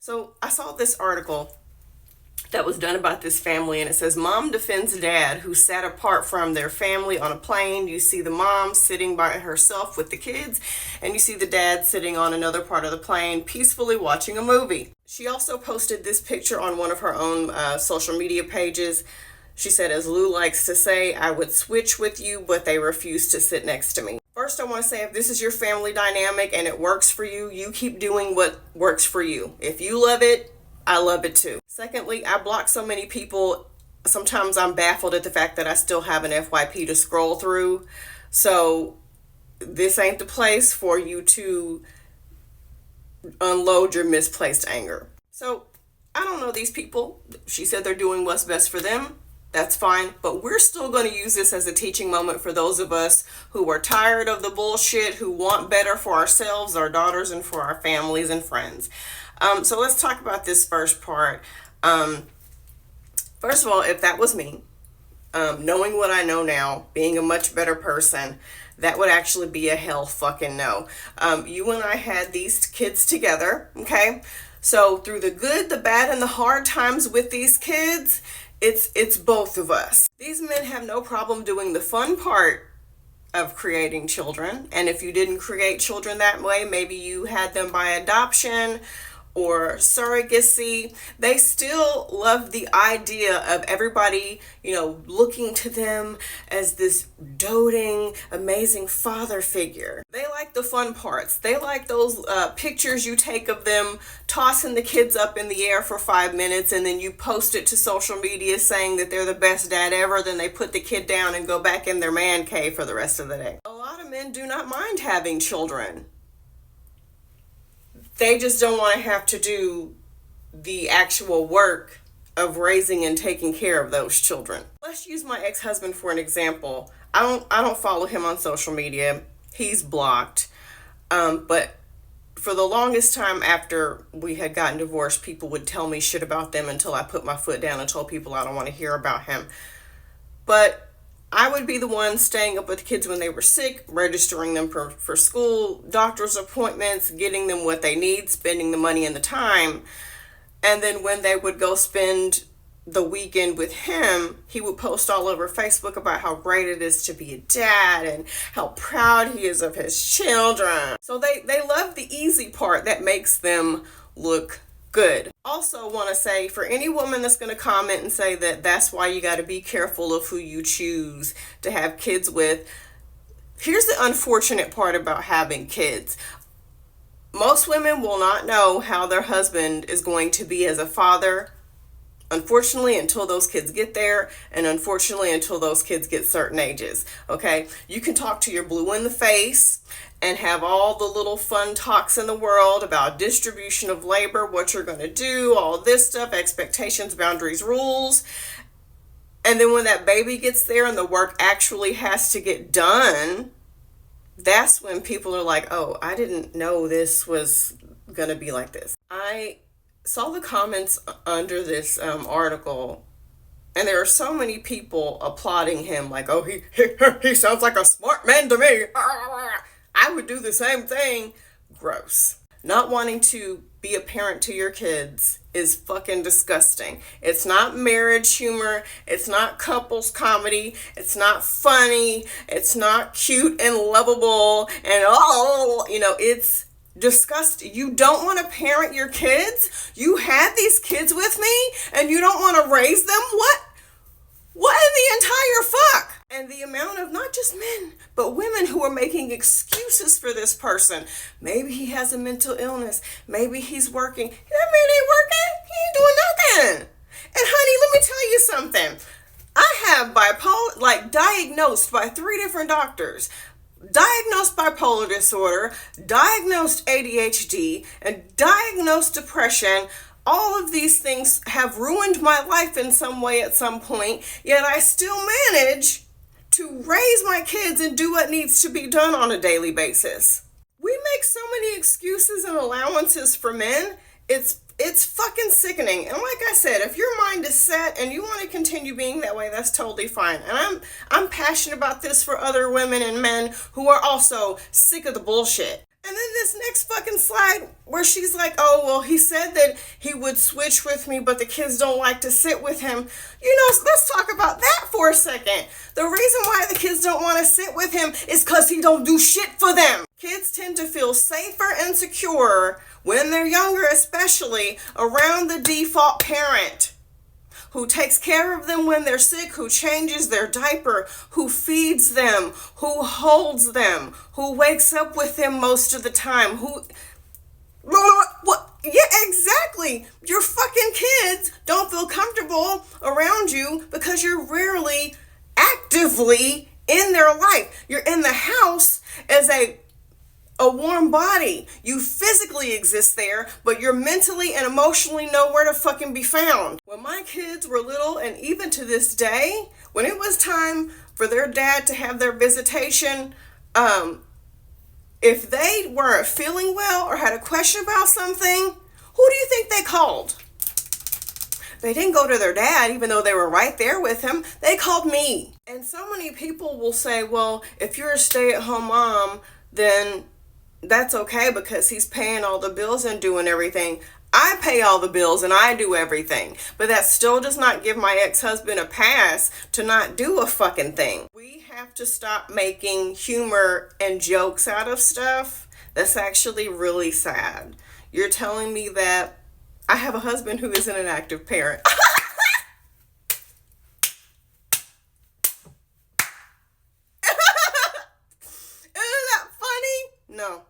So I saw this article that was done about this family, and it says mom defends dad who sat apart from their family on a plane. You see the mom sitting by herself with the kids, and you see the dad sitting on another part of the plane peacefully watching a movie. She also posted this picture on one of her own social media pages. She said, as Lou likes to say, I would switch with you, but they refuse to sit next to me. First, I want to say, if this is your family dynamic and it works for you, you keep doing what works for you. If you love it, I love it too. Secondly, I block so many people. Sometimes I'm baffled at the fact that I still have an FYP to scroll through. So this ain't the place for you to unload your misplaced anger. So I don't know these people. She said they're doing what's best for them. That's fine, but we're still going to use this as a teaching moment for those of us who are tired of the bullshit, who want better for ourselves, our daughters, and for our families and friends. So let's talk about this first part. First of all, if that was me, knowing what I know now, being a much better person, that would actually be a hell fucking no. You and I had these kids together, okay? So through the good, the bad, and the hard times with these kids, it's both of us. These men have no problem doing the fun part of creating children. And if you didn't create children that way, maybe you had them by adoption or surrogacy. They still love the idea of everybody, looking to them as this doting, amazing father figure. They like the fun parts. They like those pictures you take of them tossing the kids up in the air for 5 minutes, and then you post it to social media saying that they're the best dad ever. Then they put the kid down and go back in their man cave for the rest of the day. A lot of men do not mind having children. They just don't want to have to do the actual work of raising and taking care of those children. Let's use my ex-husband for an example. I don't follow him on social media. He's blocked. But for the longest time after we had gotten divorced, people would tell me shit about them until I put my foot down and told people I don't want to hear about him. But I would be the one staying up with the kids when they were sick, registering them for school, doctor's appointments, getting them what they need, spending the money and the time. And then when they would go spend the weekend with him, he would post all over Facebook about how great it is to be a dad and how proud he is of his children. So they love the easy part that makes them look good. Also want to say, for any woman that's going to comment and say that that's why you got to be careful of who you choose to have kids with, here's the unfortunate part about having kids. Most women will not know how their husband is going to be as a father, unfortunately, until those kids get there, and unfortunately until those kids get certain ages. Okay, you can talk to your blue in the face and have all the little fun talks in the world about distribution of labor, what you're going to do, all this stuff, expectations, boundaries, rules. And then when that baby gets there and the work actually has to get done, that's when people are like, oh, I didn't know this was going to be like this. I saw the comments under this article, and there are so many people applauding him like, oh, he sounds like a smart man to me. I would do the same thing. Gross. Not wanting to be a parent to your kids is fucking disgusting. It's not marriage humor. It's not couples comedy. It's not funny. It's not cute and lovable and it's disgusting. You don't want to parent your kids? You had these kids with me and you don't want to raise them? What in the entire fuck? And the amount of not just men, but women who are making excuses for this person. Maybe he has a mental illness. Maybe he's working. That man ain't working. He ain't doing nothing. And honey, let me tell you something. I have bipolar, diagnosed by 3 different doctors. Diagnosed bipolar disorder, diagnosed ADHD, and diagnosed depression. All of these things have ruined my life in some way at some point, yet I still manage to raise my kids and do what needs to be done on a daily basis. We make so many excuses and allowances for men. It's fucking sickening. And like I said, if your mind is set and you want to continue being that way, that's totally fine. And I'm passionate about this for other women and men who are also sick of the bullshit. And then this next fucking slide where she's like, oh, well, he said that he would switch with me, but the kids don't like to sit with him. You know, let's talk about that for a second. The reason why the kids don't want to sit with him is because he don't do shit for them. Kids tend to feel safer and secure when they're younger, especially around the default parent who takes care of them when they're sick, who changes their diaper, who feeds them, who holds them, who wakes up with them most of the time, who... What? Yeah, exactly. Your fucking kids don't feel comfortable around you because you're rarely actively in their life. You're in the house as a warm body. You physically exist there, but you're mentally and emotionally nowhere to fucking be found. When my kids were little, and even to this day, when it was time for their dad to have their visitation, if they weren't feeling well or had a question about something, who do you think they called? They didn't go to their dad, even though they were right there with him. They called me. And so many people will say, well, if you're a stay-at-home mom, then that's okay because he's paying all the bills and doing everything. I pay all the bills and I do everything. But that still does not give my ex-husband a pass to not do a fucking thing. We have to stop making humor and jokes out of stuff. That's actually really sad. You're telling me that I have a husband who isn't an active parent. Isn't that funny? No.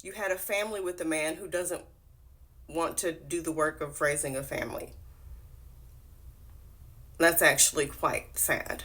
You had a family with a man who doesn't want to do the work of raising a family. That's actually quite sad.